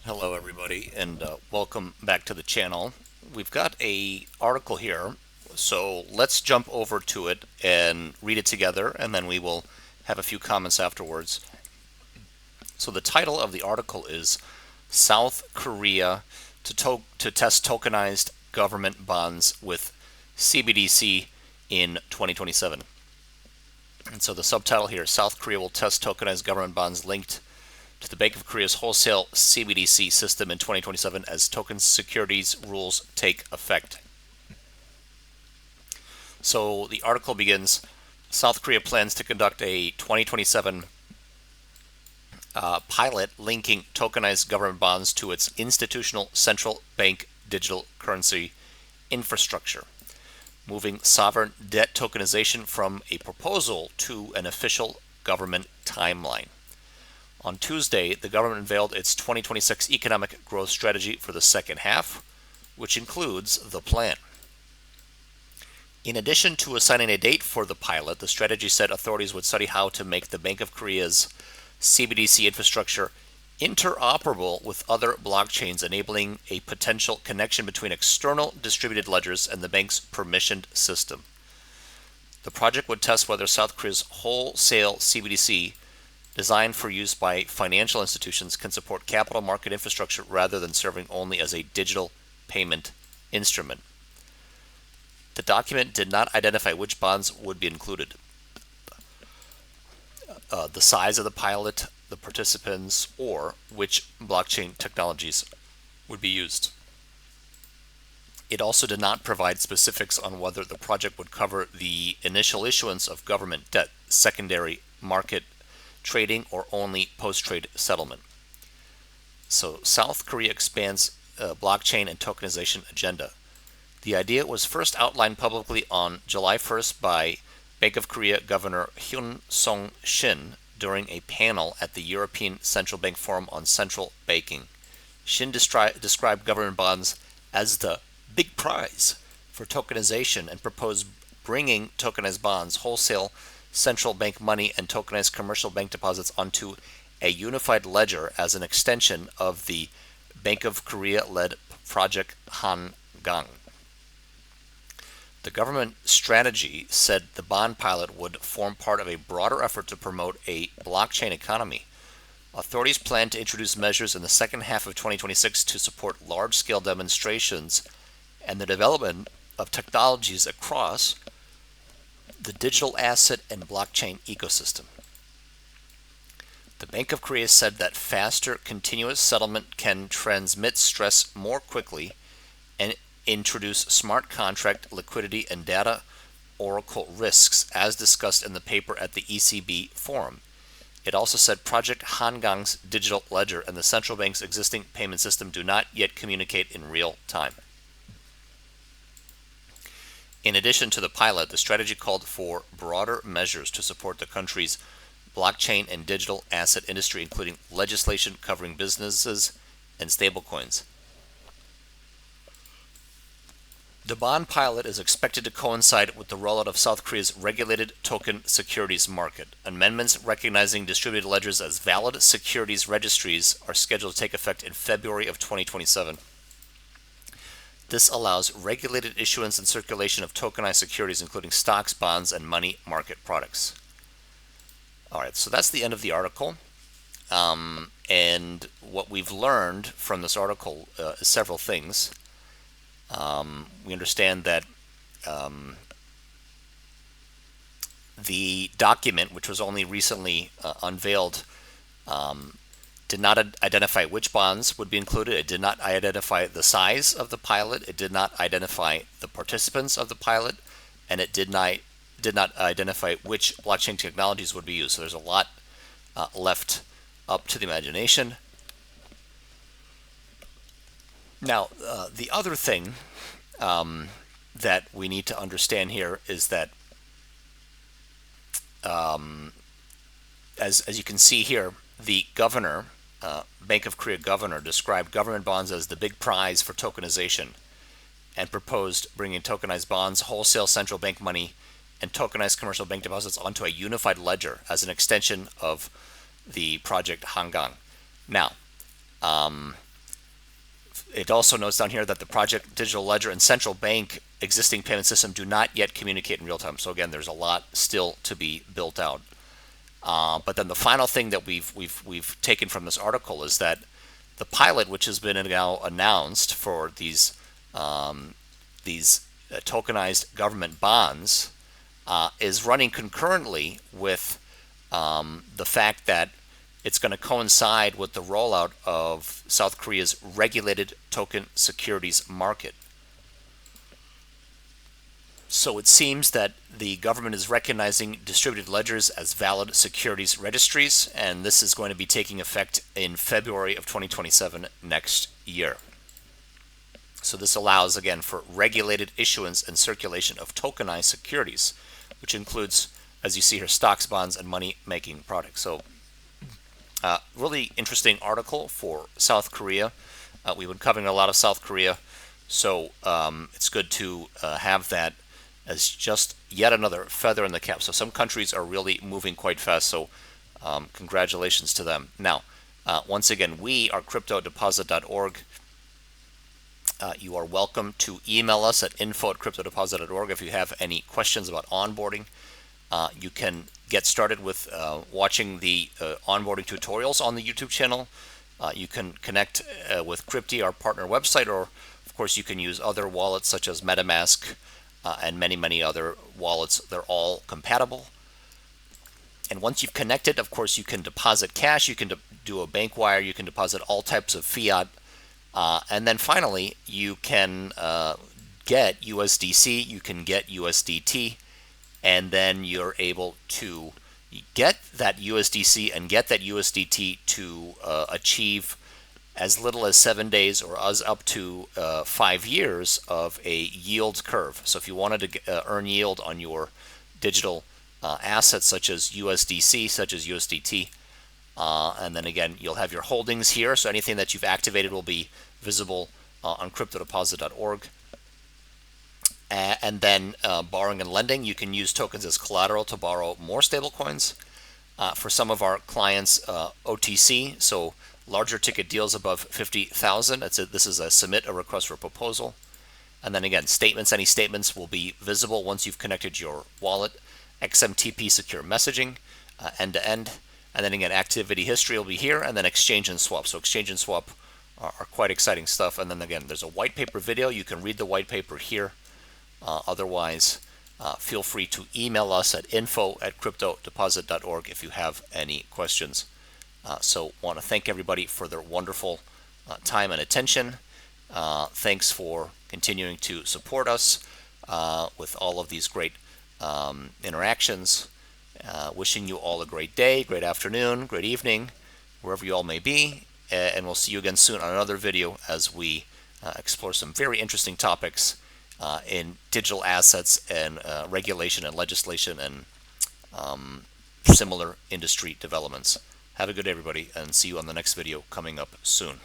Hello everybody and welcome back to the channel. We've got a article here, so let's jump over to it and read it together, and then we will have a few comments afterwards. So the title of the article is South Korea to test tokenized government bonds with CBDC in 2027. And so the subtitle here, South Korea will test tokenized government bonds linked to the Bank of Korea's wholesale CBDC system in 2027 as token securities rules take effect. So the article begins, South Korea plans to conduct a 2027 pilot linking tokenized government bonds to its institutional central bank digital currency infrastructure, moving sovereign debt tokenization from a proposal to an official government timeline. On Tuesday, the government unveiled its 2026 economic growth strategy for the second half, which includes the plan. In addition to assigning a date for the pilot, the strategy said authorities would study how to make the Bank of Korea's CBDC infrastructure interoperable with other blockchains, enabling a potential connection between external distributed ledgers and the bank's permissioned system. The project would test whether South Korea's wholesale CBDC, designed for use by financial institutions, can support capital market infrastructure rather than serving only as a digital payment instrument. The document did not identify which bonds would be included, the size of the pilot, the participants, or which blockchain technologies would be used. It also did not provide specifics on whether the project would cover the initial issuance of government debt, secondary market trading, or only post-trade settlement. So South Korea expands blockchain and tokenization agenda. The idea was first outlined publicly on July 1st by Bank of Korea Governor Hyun Song-shin during a panel at the European Central Bank Forum on Central Banking. Shin described government bonds as the big prize for tokenization and proposed bringing tokenized bonds, wholesale central bank money, and tokenized commercial bank deposits onto a unified ledger as an extension of the Bank of Korea-led Project Hangang. The government strategy said the bond pilot would form part of a broader effort to promote a blockchain economy. Authorities plan to introduce measures in the second half of 2026 to support large-scale demonstrations and the development of technologies across the digital asset and blockchain ecosystem. The Bank of Korea said that faster continuous settlement can transmit stress more quickly and introduce smart contract liquidity and data oracle risks, as discussed in the paper at the ECB forum. It also said Project Hangang's digital ledger and the central bank's existing payment system do not yet communicate in real time. In addition to the pilot, the strategy called for broader measures to support the country's blockchain and digital asset industry, including legislation covering businesses and stablecoins. The bond pilot is expected to coincide with the rollout of South Korea's regulated token securities market. Amendments recognizing distributed ledgers as valid securities registries are scheduled to take effect in February of 2027. This allows regulated issuance and circulation of tokenized securities, including stocks, bonds, and money market products. All right, so that's the end of the article. And what we've learned from this article is several things. We understand that the document, which was only recently unveiled, did not identify which bonds would be included. It did not identify the size of the pilot. It did not identify the participants of the pilot, and it did not identify which blockchain technologies would be used. So there's a lot left up to the imagination. Now, the other thing that we need to understand here is that, as you can see here, the governor, Bank of Korea governor, described government bonds as the big prize for tokenization and proposed bringing tokenized bonds, wholesale central bank money, and tokenized commercial bank deposits onto a unified ledger as an extension of the project Hangang. Now, It also notes down here that the project digital ledger and central bank existing payment system do not yet communicate in real time. So again, there's a lot still to be built out. But then the final thing that we've taken from this article is that the pilot, which has been now announced for these tokenized government bonds, is running concurrently with the fact that it's going to coincide with the rollout of South Korea's regulated token securities market. So it seems that the government is recognizing distributed ledgers as valid securities registries, and this is going to be taking effect in February of 2027 next year. So this allows, again, for regulated issuance and circulation of tokenized securities, which includes, as you see here, stocks, bonds, and money-making products. So really interesting article for South Korea. We've been covering a lot of South Korea, so it's good to have that as just yet another feather in the cap. So some countries are really moving quite fast, so congratulations to them. Now, once again, we are cryptodeposit.org. You are welcome to email us at info@cryptodeposit.org if you have any questions about onboarding. You can get started with watching the onboarding tutorials on the YouTube channel. You can connect with Crypti, our partner website, or of course you can use other wallets such as MetaMask and many other wallets. They're all compatible. And once you've connected, of course, you can deposit cash, you can do a bank wire, you can deposit all types of fiat, and then finally you can get USDC, you can get USDT, and then you're able to get that USDC and get that USDT to achieve as little as 7 days or as up to 5 years of a yield curve. So if you wanted to earn yield on your digital assets such as USDC, such as USDT, and then again, you'll have your holdings here. So anything that you've activated will be visible on cryptodeposit.org. And then borrowing and lending, you can use tokens as collateral to borrow more stablecoins. For some of our clients, OTC, so larger ticket deals above 50,000. This is a submit a request for proposal. And then again, statements, any statements will be visible once you've connected your wallet. XMTP secure messaging, end-to-end. And then again, activity history will be here, and then exchange and swap. So exchange and swap are quite exciting stuff. And then again, there's a white paper video. You can read the white paper here. Otherwise, feel free to email us at info@cryptodeposit.org if you have any questions. So want to thank everybody for their wonderful time and attention. Thanks for continuing to support us with all of these great interactions. Wishing you all a great day, great afternoon, great evening, wherever you all may be. And we'll see you again soon on another video as we explore some very interesting topics in digital assets and regulation and legislation and similar industry developments. Have a good day, everybody, and see you on the next video coming up soon.